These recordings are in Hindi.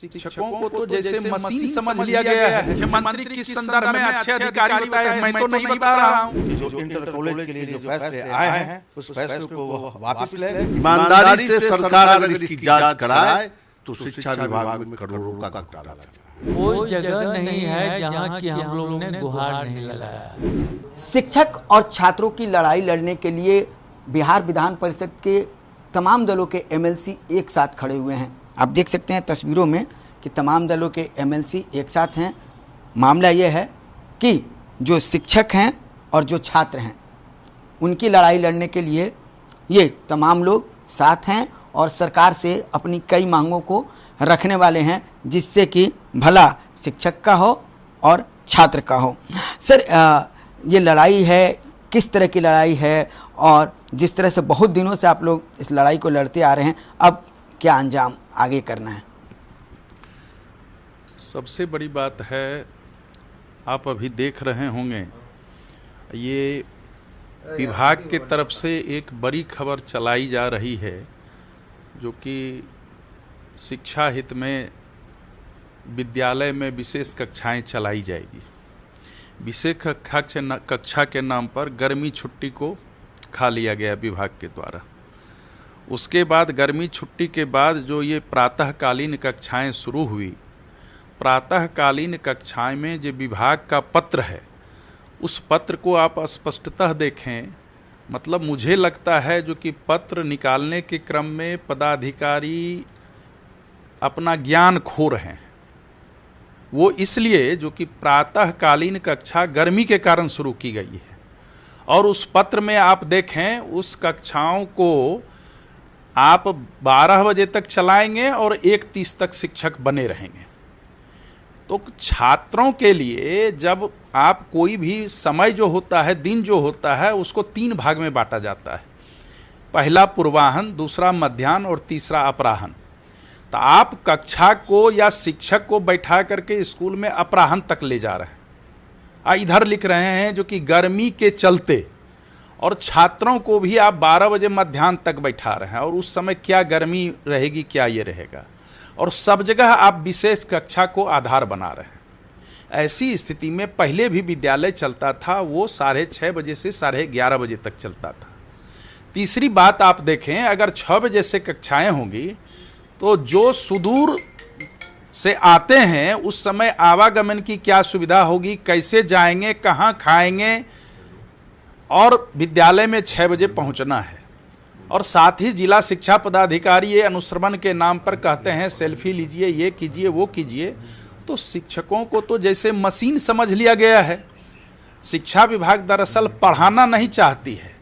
शिक्षकों को तो जैसे मशीन समझ लिया गया है। मुख्यमंत्री किस संदर्भ में अच्छे अधिकारी बताए हैं, मैं तो नहीं बता रहा हूँ। जो इंटर कॉलेज के लिए जो फैसले आए हैं उस फैसले को वापस ले। ईमानदारी से सरकार अगर इसकी जांच कराए तो शिक्षा विभाग में करोड़ों का घोटाला लगा। कोई जगह नहीं है जहाँ की हम लोगों ने गुहार नहीं लगाया। शिक्षक और छात्रों की लड़ाई लड़ने के लिए बिहार विधान परिषद के तमाम दलों के एमएलसी एक साथ खड़े हुए हैं। आप देख सकते हैं तस्वीरों में कि तमाम दलों के एमएलसी एक साथ हैं। मामला ये है कि जो शिक्षक हैं और जो छात्र हैं उनकी लड़ाई लड़ने के लिए ये तमाम लोग साथ हैं और सरकार से अपनी कई मांगों को रखने वाले हैं, जिससे कि भला शिक्षक का हो और छात्र का हो। सर, ये लड़ाई है, किस तरह की लड़ाई है? और जिस तरह से बहुत दिनों से आप लोग इस लड़ाई को लड़ते आ रहे हैं, अब क्या अंजाम आगे करना है? सबसे बड़ी बात है, आप अभी देख रहे होंगे, ये विभाग के तरफ से एक बड़ी खबर चलाई जा रही है जो कि शिक्षा हित में विद्यालय में विशेष कक्षाएं चलाई जाएगी। विशेष कक्षा के नाम पर गर्मी छुट्टी को खा लिया गया विभाग के द्वारा। उसके बाद गर्मी छुट्टी के बाद जो ये प्रातःकालीन कक्षाएं शुरू हुई, प्रातःकालीन कक्षाएं में जो विभाग का पत्र है उस पत्र को आप स्पष्टतः देखें, मतलब मुझे लगता है जो कि पत्र निकालने के क्रम में पदाधिकारी अपना ज्ञान खो रहे हैं। वो इसलिए जो कि प्रातःकालीन कक्षा गर्मी के कारण शुरू की गई है और उस पत्र में आप देखें उस कक्षाओं को आप 12 बजे तक चलाएंगे और 1:30 तक शिक्षक बने रहेंगे। तो छात्रों के लिए जब आप कोई भी समय जो होता है, दिन जो होता है, उसको 3 भाग में बांटा जाता है। पहला पूर्वाहन, दूसरा मध्याह्न और तीसरा अपराहन। तो आप कक्षा को या शिक्षक को बैठा करके स्कूल में अपराहन तक ले जा रहे हैं। इधर लिख रहे हैं जो कि गर्मी के चलते, और छात्रों को भी आप 12 बजे मध्याह्न तक बैठा रहे हैं और उस समय क्या गर्मी रहेगी, क्या ये रहेगा, और सब जगह आप विशेष कक्षा को आधार बना रहे हैं। ऐसी स्थिति में पहले भी विद्यालय चलता था, वो 6:30 बजे से 11:30 बजे तक चलता था। तीसरी बात आप देखें, अगर 6 बजे से कक्षाएं होंगी तो जो सुदूर से आते हैं उस समय आवागमन की क्या सुविधा होगी, कैसे जाएंगे, कहाँ खाएंगे, और विद्यालय में 6 बजे पहुंचना है। और साथ ही जिला शिक्षा पदाधिकारी ये अनुश्रवण के नाम पर कहते हैं सेल्फी लीजिए, ये कीजिए, वो कीजिए। तो शिक्षकों को तो जैसे मशीन समझ लिया गया है। शिक्षा विभाग दरअसल पढ़ाना नहीं चाहती है,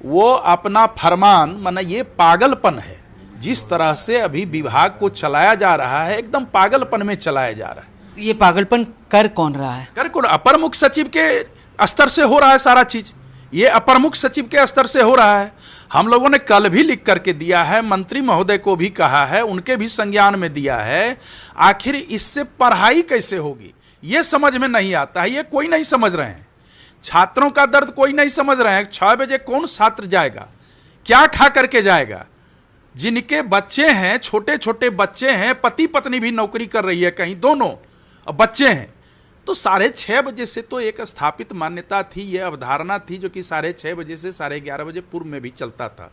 वो अपना फरमान, माना ये पागलपन है। जिस तरह से अभी विभाग को चलाया जा रहा है, एकदम पागलपन में चलाया जा रहा है। ये पागलपन कर कौन रहा है? कर कौन? अपर मुख्य सचिव के स्तर से हो रहा है सारा चीज। ये अपर मुख्य सचिव के स्तर से हो रहा है। हम लोगों ने कल भी लिख करके दिया है, मंत्री महोदय को भी कहा है, उनके भी संज्ञान में दिया है। आखिर इससे पढ़ाई कैसे होगी ये समझ में नहीं आता है। ये कोई नहीं समझ रहे हैं, छात्रों का दर्द कोई नहीं समझ रहे हैं। 6 बजे कौन छात्र जाएगा, क्या खा करके जाएगा? जिनके बच्चे हैं, छोटे छोटे बच्चे हैं, पति पत्नी भी नौकरी कर रही है कहीं, दोनों बच्चे हैं, तो 6:30 बजे से तो एक स्थापित मान्यता थी, ये अवधारणा थी जो कि 6:30 बजे से 11:30 बजे पूर्व में भी चलता था।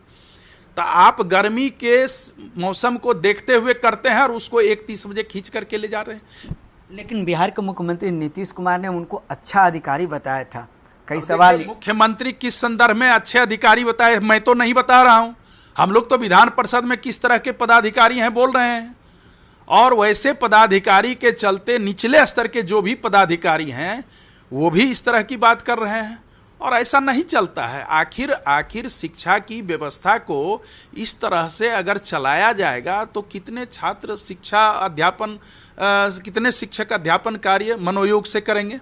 तो आप गर्मी के मौसम को देखते हुए करते हैं और उसको 1:30 बजे खींच करके ले जा रहे हैं। लेकिन बिहार के मुख्यमंत्री नीतीश कुमार ने उनको अच्छा अधिकारी बताया था। कई सवाल, मुख्यमंत्री किस संदर्भ में अच्छे अधिकारी बताए, मैं तो नहीं बता रहा हूं। हम लोग तो विधान परिषद में किस तरह के पदाधिकारी हैं बोल रहे हैं, और वैसे पदाधिकारी के चलते निचले स्तर के जो भी पदाधिकारी हैं वो भी इस तरह की बात कर रहे हैं, और ऐसा नहीं चलता है। आखिर शिक्षा की व्यवस्था को इस तरह से अगर चलाया जाएगा तो कितने छात्र कितने शिक्षक अध्यापन कार्य मनोयोग से करेंगे?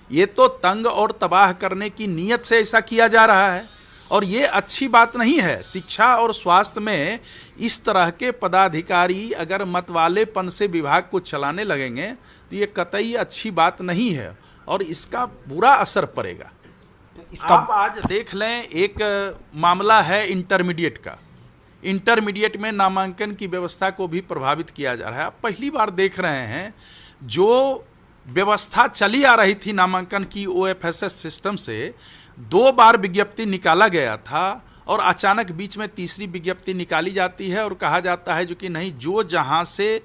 ये तो तंग और तबाह करने की नीयत से ऐसा किया जा रहा है, और ये अच्छी बात नहीं है। शिक्षा और स्वास्थ्य में इस तरह के पदाधिकारी अगर मतवालेपन से विभाग को चलाने लगेंगे तो ये कतई अच्छी बात नहीं है और इसका बुरा असर पड़ेगा। तो इसका आप आज देख लें, एक मामला है इंटरमीडिएट का। इंटरमीडिएट में नामांकन की व्यवस्था को भी प्रभावित किया जा रहा है। आप पहली बार देख रहे हैं जो व्यवस्था चली आ रही थी नामांकन की OFSS सिस्टम से, 2 बार विज्ञप्ति निकाला गया था और अचानक बीच में तीसरी विज्ञप्ति निकाली जाती है और कहा जाता है जो कि नहीं, जो जहां से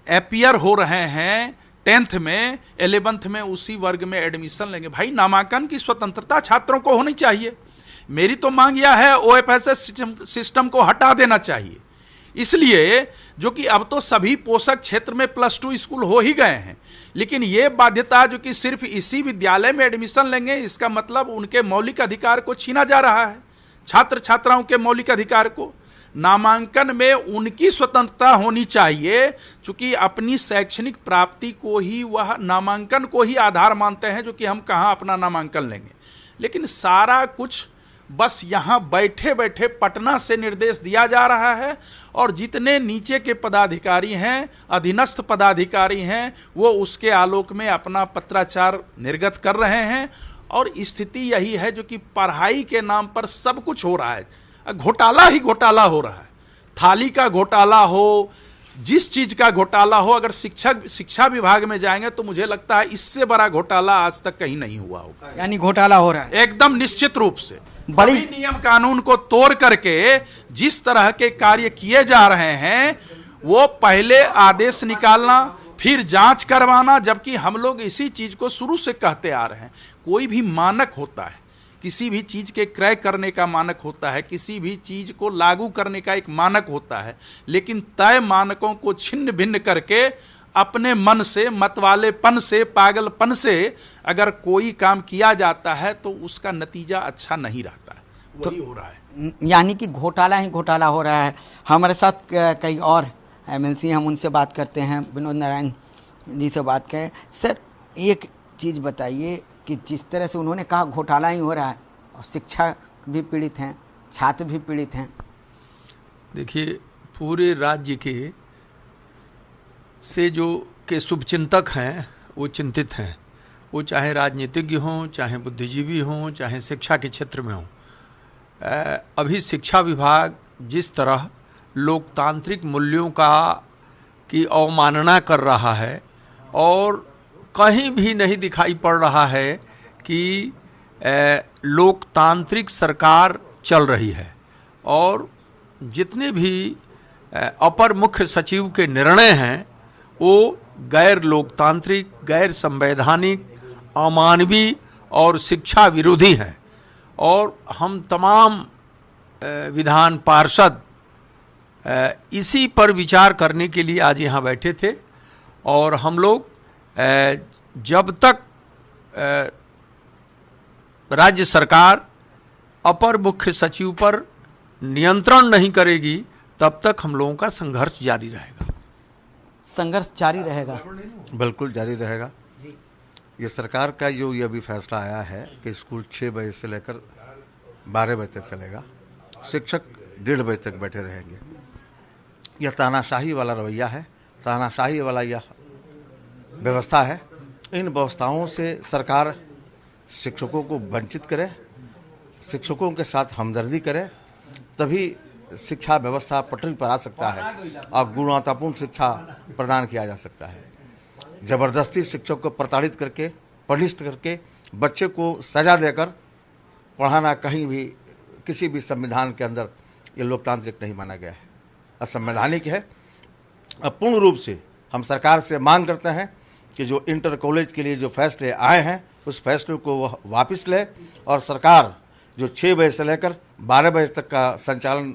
अपीयर हो रहे हैं 10th में 11th में उसी वर्ग में एडमिशन लेंगे। भाई नामांकन की स्वतंत्रता छात्रों को होनी चाहिए। मेरी तो मांग यह है OFSS सिस्टम को हटा देना चाहिए, इसलिए जो कि अब तो सभी पोषक क्षेत्र में +2 स्कूल हो ही गए हैं, लेकिन यह बाध्यता जो कि सिर्फ इसी विद्यालय में एडमिशन लेंगे, इसका मतलब उनके मौलिक अधिकार को छीना जा रहा है, छात्र छात्राओं के मौलिक अधिकार को। नामांकन में उनकी स्वतंत्रता होनी चाहिए, चूंकि अपनी शैक्षणिक प्राप्ति को ही वह नामांकन को ही आधार मानते हैं जो कि हम कहाँ अपना नामांकन लेंगे। लेकिन सारा कुछ बस यहाँ बैठे बैठे पटना से निर्देश दिया जा रहा है और जितने नीचे के पदाधिकारी हैं, अधीनस्थ पदाधिकारी हैं, वो उसके आलोक में अपना पत्राचार निर्गत कर रहे हैं। और स्थिति यही है जो कि पढ़ाई के नाम पर सब कुछ हो रहा है, घोटाला ही घोटाला हो रहा है। थाली का घोटाला हो, जिस चीज का घोटाला हो, अगर शिक्षा विभाग में जाएंगे तो मुझे लगता है इससे बड़ा घोटाला आज तक कहीं नहीं हुआ होगा। यानी घोटाला हो रहा है एकदम निश्चित रूप से। बड़ी सभी नियम कानून को तोड़ करके जिस तरह के कार्य किए जा रहे हैं, वो पहले आदेश निकालना फिर जांच करवाना, जबकि हम लोग इसी चीज को शुरू से कहते आ रहे हैं। कोई भी मानक होता है, किसी भी चीज के क्रय करने का मानक होता है, किसी भी चीज को लागू करने का एक मानक होता है, लेकिन तय मानकों को छिन्न भिन्न करके अपने मन से, मतवालेपन से, पागलपन से अगर कोई काम किया जाता है तो उसका नतीजा अच्छा नहीं रहता है। वही हो रहा है, यानी कि घोटाला ही घोटाला हो रहा है। हमारे साथ कई और MLC, हम उनसे बात करते हैं। विनोद नारायण जी से बात करें। सर, एक चीज़ बताइए कि जिस तरह से उन्होंने कहा घोटाला ही हो रहा है और शिक्षा भी पीड़ित हैं, छात्र भी पीड़ित हैं। देखिए, पूरे राज्य से जो के शुभचिंतक हैं वो चिंतित हैं, वो चाहे राजनीतिज्ञ हों, चाहे बुद्धिजीवी हों, चाहे शिक्षा के क्षेत्र में हों। अभी शिक्षा विभाग जिस तरह लोकतांत्रिक मूल्यों की अवमानना कर रहा है और कहीं भी नहीं दिखाई पड़ रहा है कि लोकतांत्रिक सरकार चल रही है, और जितने भी अपर मुख्य सचिव के निर्णय हैं वो गैर लोकतांत्रिक, गैर संवैधानिक, अमानवीय और शिक्षा विरोधी हैं। और हम तमाम विधान पार्षद इसी पर विचार करने के लिए आज यहाँ बैठे थे। और हम लोग जब तक राज्य सरकार अपर मुख्य सचिव पर नियंत्रण नहीं करेगी तब तक हम लोगों का संघर्ष जारी रहेगा। संघर्ष जारी रहेगा, बिल्कुल जारी रहेगा। ये सरकार का जो ये अभी फैसला आया है कि स्कूल 6 बजे से लेकर 12 बजे तक चलेगा, शिक्षक 1:30 बजे तक बैठे रहेंगे। यह तानाशाही वाला रवैया है, तानाशाही वाला यह व्यवस्था है। इन व्यवस्थाओं से सरकार शिक्षकों को वंचित करे, शिक्षकों के साथ हमदर्दी करे, तभी शिक्षा व्यवस्था पटरी पर आ सकता है और गुणवत्तापूर्ण शिक्षा प्रदान किया जा सकता है। जबरदस्ती शिक्षक को प्रताड़ित करके, पलिष्ट करके, बच्चे को सजा देकर पढ़ाना कहीं भी, किसी भी संविधान के अंदर ये लोकतांत्रिक नहीं माना गया है, असंवैधानिक है। अब पूर्ण रूप से हम सरकार से मांग करते हैं कि जो इंटर कॉलेज के लिए जो फैसले आए हैं उस फैसले को वह वापस ले, और सरकार जो 6 बजे से लेकर 12 बजे तक का संचालन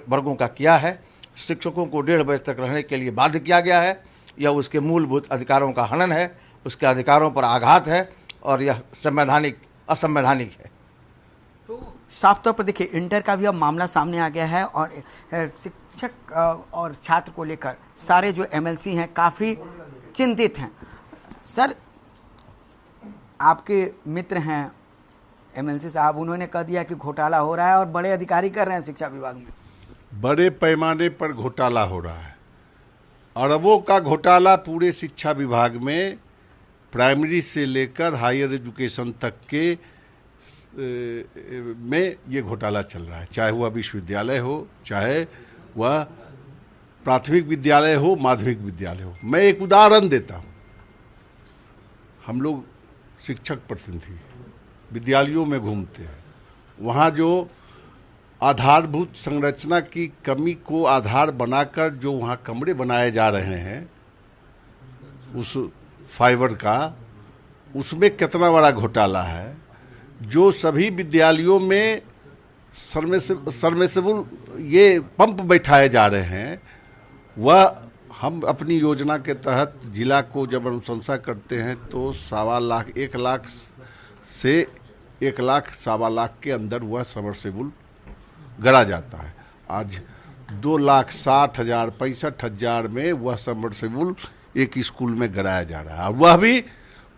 वर्गों का किया है, शिक्षकों को 1:30 बजे तक रहने के लिए बाध्य किया गया है, यह उसके मूलभूत अधिकारों का हनन है, उसके अधिकारों पर आघात है और यह संवैधानिक असंवैधानिक है। तो साफ तौर पर देखिए, इंटर का भी अब मामला सामने आ गया है और शिक्षक और छात्र को लेकर सारे जो MLC हैं काफ़ी चिंतित हैं। सर, आपके मित्र हैं MLC साहब, उन्होंने कह दिया कि घोटाला हो रहा है और बड़े अधिकारी कर रहे हैं शिक्षा विभाग में। बड़े पैमाने पर घोटाला हो रहा है, अरबों का घोटाला पूरे शिक्षा विभाग में, प्राइमरी से लेकर हायर एजुकेशन तक के में ये घोटाला चल रहा है, चाहे वह विश्वविद्यालय हो, चाहे वह प्राथमिक विद्यालय हो, माध्यमिक विद्यालय हो। मैं एक उदाहरण देता हूँ। हम लोग शिक्षक प्रतिनिधि विद्यालयों में घूमते हैं, वहाँ जो आधारभूत संरचना की कमी को आधार बनाकर जो वहाँ कमरे बनाए जा रहे हैं उस फाइबर का, उसमें कितना बड़ा घोटाला है। जो सभी विद्यालयों में सबमर्सिबल ये पंप बैठाए जा रहे हैं, वह हम अपनी योजना के तहत जिला को जब अनुशंसा करते हैं तो 1.25 लाख 1 लाख से 1 लाख 1.25 लाख के अंदर वह सबमर्सिबल गड़ा जाता है। आज 2,60,000 65,000 में वह सबमर्सिबल एक स्कूल में गड़ाया जा रहा है। वह भी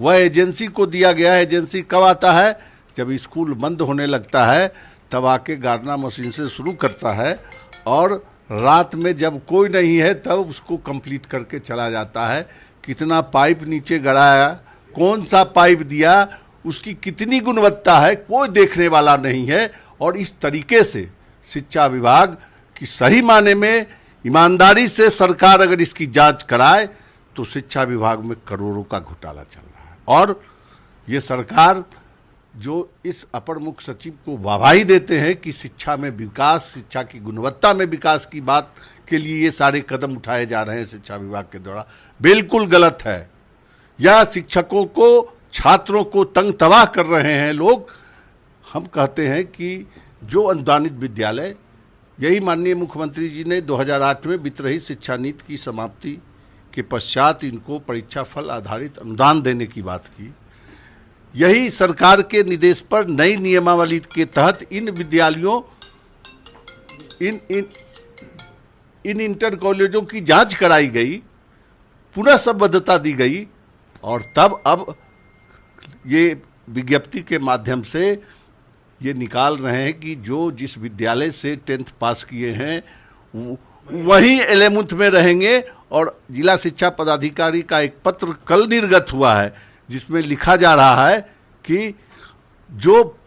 वह एजेंसी को दिया गया है। एजेंसी कब आता है? जब स्कूल बंद होने लगता है तब आके गारना मशीन से शुरू करता है और रात में जब कोई नहीं है तब उसको कंप्लीट करके चला जाता है। कितना पाइप नीचे गड़ाया, कौन सा पाइप दिया, उसकी कितनी गुणवत्ता है, कोई देखने वाला नहीं है। और इस तरीके से शिक्षा विभाग की सही माने में ईमानदारी से सरकार अगर इसकी जांच कराए तो शिक्षा विभाग में करोड़ों का घोटाला चल रहा है। और ये सरकार जो इस अपर मुख्य सचिव को वाहवाही देते हैं कि शिक्षा में विकास, शिक्षा की गुणवत्ता में विकास की बात के लिए ये सारे कदम उठाए जा रहे हैं शिक्षा विभाग के द्वारा, बिल्कुल गलत है। यह शिक्षकों को, छात्रों को तंग तबाह कर रहे हैं लोग। हम कहते हैं कि जो अनुदानित विद्यालय, यही माननीय मुख्यमंत्री जी ने 2008 में वित्त रहित शिक्षा नीति की समाप्ति के पश्चात इनको परीक्षा फल आधारित अनुदान देने की बात की। यही सरकार के निर्देश पर नई नियमावली के तहत इन विद्यालयों, इन इंटर कॉलेजों की जांच कराई गई, पुनः संबद्धता दी गई और तब अब ये विज्ञप्ति के माध्यम से ये निकाल रहे हैं कि जो जिस विद्यालय से 10th पास किए हैं वहीं 11th में रहेंगे। और जिला शिक्षा पदाधिकारी का एक पत्र कल निर्गत हुआ है जिसमें लिखा जा रहा है कि जो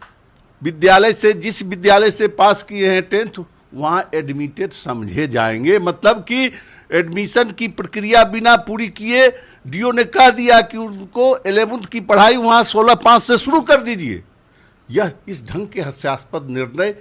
विद्यालय से, जिस विद्यालय से पास किए हैं 10th, वहाँ एडमिटेड समझे जाएंगे। मतलब कि एडमिशन की प्रक्रिया बिना पूरी किए डीओ ने कह दिया कि उनको 11th की पढ़ाई वहाँ 16/5 से शुरू कर दीजिए। यह इस ढंग के हास्यास्पद निर्णय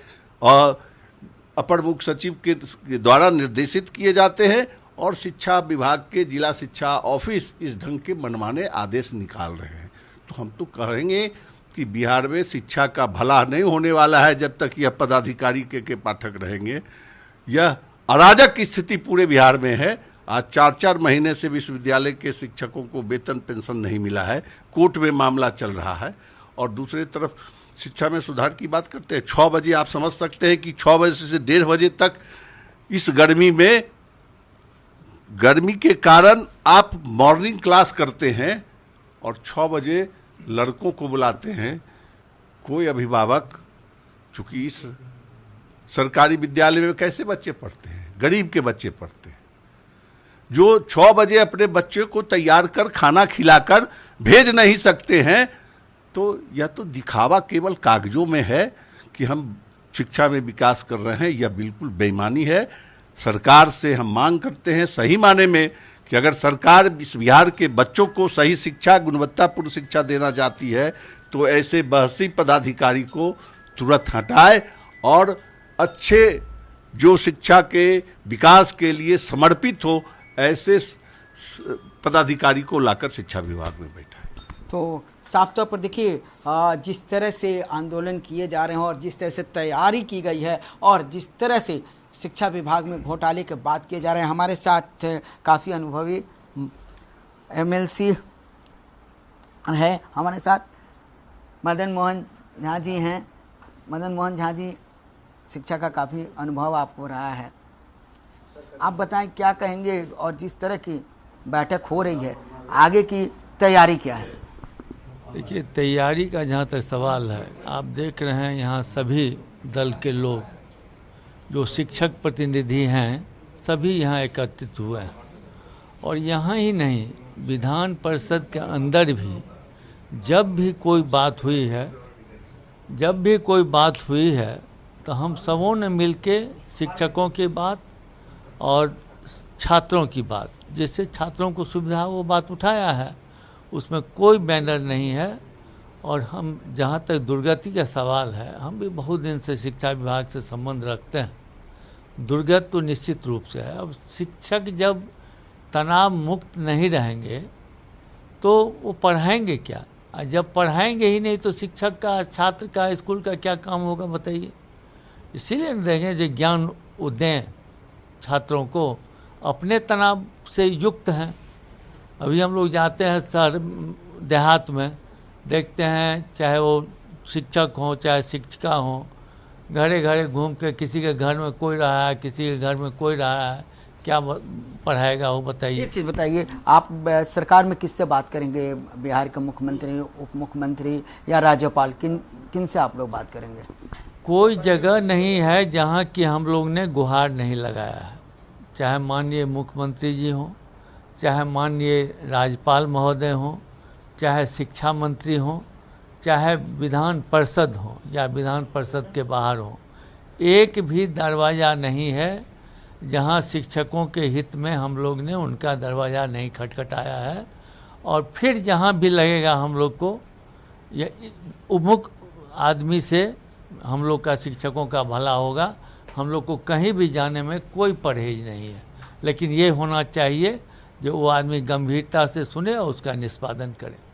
अपर मुख्य सचिव के द्वारा निर्देशित किए जाते हैं और शिक्षा विभाग के जिला शिक्षा ऑफिस इस ढंग के मनमाने आदेश निकाल रहे हैं। तो हम तो कहेंगे कि बिहार में शिक्षा का भला नहीं होने वाला है जब तक यह पदाधिकारी के पाठक रहेंगे। यह अराजक स्थिति पूरे बिहार में है। आज 4-4 महीने से विश्वविद्यालय के शिक्षकों को वेतन पेंशन नहीं मिला है, कोर्ट में मामला चल रहा है। और दूसरी तरफ शिक्षा में सुधार की बात करते हैं। 6 बजे आप समझ सकते हैं कि 6 बजे से 1:30 बजे तक इस गर्मी में, गर्मी के कारण आप मॉर्निंग क्लास करते हैं और 6 बजे लड़कों को बुलाते हैं। कोई अभिभावक, चूंकि इस सरकारी विद्यालय में कैसे बच्चे पढ़ते हैं, गरीब के बच्चे पढ़ते हैं, जो 6 बजे अपने बच्चे को तैयार कर खाना खिलाकर भेज नहीं सकते हैं। तो यह तो दिखावा केवल कागजों में है कि हम शिक्षा में विकास कर रहे हैं। यह बिल्कुल बेईमानी है। सरकार से हम मांग करते हैं सही माने में कि अगर सरकार इस बिहार के बच्चों को सही शिक्षा, गुणवत्तापूर्ण शिक्षा देना चाहती है तो ऐसे बहसी पदाधिकारी को तुरंत हटाए और अच्छे जो शिक्षा के विकास के लिए समर्पित हो ऐसे पदाधिकारी को लाकर शिक्षा विभाग में बैठाए। तो साफ तौर पर देखिए, जिस तरह से आंदोलन किए जा रहे हैं और जिस तरह से तैयारी की गई है और जिस तरह से शिक्षा विभाग में घोटाले के बात किए जा रहे हैं, हमारे साथ काफ़ी अनुभवी एमएलसी है, हमारे साथ मदन मोहन झा जी हैं। मदन मोहन झा जी, शिक्षा का काफ़ी अनुभव आपको रहा है, आप बताएं क्या कहेंगे और जिस तरह की बैठक हो रही है आगे की तैयारी क्या है? देखिए, तैयारी का जहाँ तक सवाल है, आप देख रहे हैं यहाँ सभी दल के लोग जो शिक्षक प्रतिनिधि हैं सभी यहाँ एकत्रित हुए हैं। और यहाँ ही नहीं, विधान परिषद के अंदर भी जब भी कोई बात हुई है जब भी कोई बात हुई है तो हम सबों ने मिलके शिक्षकों की बात और छात्रों की बात, जिससे छात्रों को सुविधा वो बात उठाया है, उसमें कोई बैनर नहीं है। और हम जहाँ तक दुर्गति का सवाल है, हम भी बहुत दिन से शिक्षा विभाग से संबंध रखते हैं। दुर्गत तो निश्चित रूप से है। अब शिक्षक जब तनाव मुक्त नहीं रहेंगे तो वो पढ़ाएंगे क्या? जब पढ़ाएंगे ही नहीं तो शिक्षक का, छात्र का, स्कूल का क्या काम होगा बताइए? इसीलिए देंगे जो ज्ञान वो दें छात्रों को, अपने तनाव से युक्त हैं। अभी हम लोग जाते हैं शहर देहात में, देखते हैं चाहे वो शिक्षक हो चाहे शिक्षिका हो, घरे घरे घूम के किसी के घर में कोई रहा है, किसी के घर में कोई रहा है, क्या पढ़ाएगा वो बताइए। एक चीज़ बताइए, आप सरकार में किससे बात करेंगे? बिहार के मुख्यमंत्री, उप मुख्यमंत्री या राज्यपाल, किन से आप लोग बात करेंगे? कोई जगह नहीं है जहाँ की हम लोग ने गुहार नहीं लगाया है। चाहे माननीय मुख्यमंत्री जी हों, चाहे माननीय राज्यपाल महोदय हों, चाहे शिक्षा मंत्री हों, चाहे विधान परिषद हो या विधान परिषद के बाहर हो, एक भी दरवाज़ा नहीं है जहां शिक्षकों के हित में हम लोग ने उनका दरवाज़ा नहीं खटखटाया है। और फिर जहां भी लगेगा हम लोग को ये उन्मुख आदमी से हम लोग का शिक्षकों का भला होगा, हम लोग को कहीं भी जाने में कोई परहेज नहीं है। लेकिन ये होना चाहिए जो वो आदमी गंभीरता से सुने और उसका निष्पादन करे।